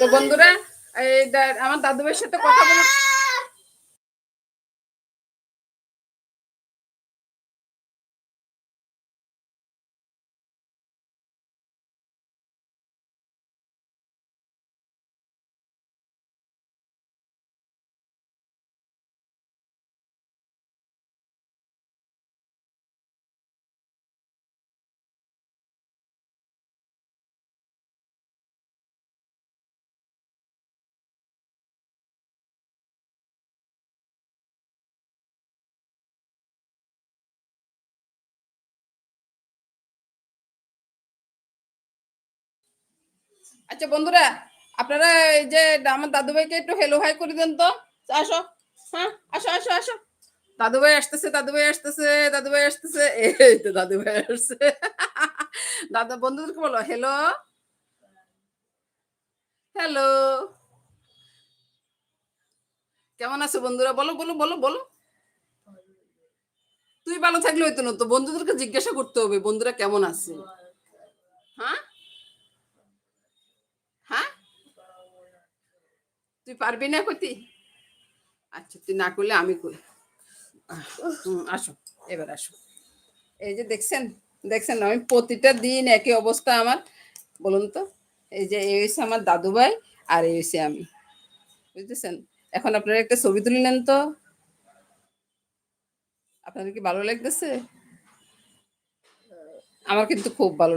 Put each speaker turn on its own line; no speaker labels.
তো বন্ধুরা, আমার দাদু ভাইয়ের সাথে কথা বলে। আচ্ছা বন্ধুরা, আপনারা এই যে আমার দাদু ভাইকে একটু হেলো হাই করে দেন তো। আসো, হ্যাঁ, আসো আসো আসো। দাদু ভাই আসতেছে, দাদু ভাই আসতেছে, দাদু ভাই আসতেছে। এই তো দাদু ভাই আসছে। দাদা বন্ধুদেরকে বলো হ্যালো, হ্যালো। কেমন আছো বন্ধুরা? বলো বলো বলো বলো। তুই ভালো থাকলে হইতো না তো, বন্ধুদেরকে জিজ্ঞাসা করতে হবে বন্ধুরা কেমন আছে। হ্যাঁ, হ্যাঁ, তুই পারবি না কইতি? আচ্ছা, তুই না করলে আমি কই। আসো, এবার আসো। এই যে দেখছেন, দেখছেন আমি প্রতিটা দিন একই অবস্থা আমার। বলুন তো, এই যে এই হচ্ছে আমার দাদু ভাই, আর এই হচ্ছে আমি, বুঝতেছেন? এখন আপনারা একটা ছবি তুলে নেন তো। আপনাদের কি ভালো লাগতেছে? আমার কিন্তু খুব ভালো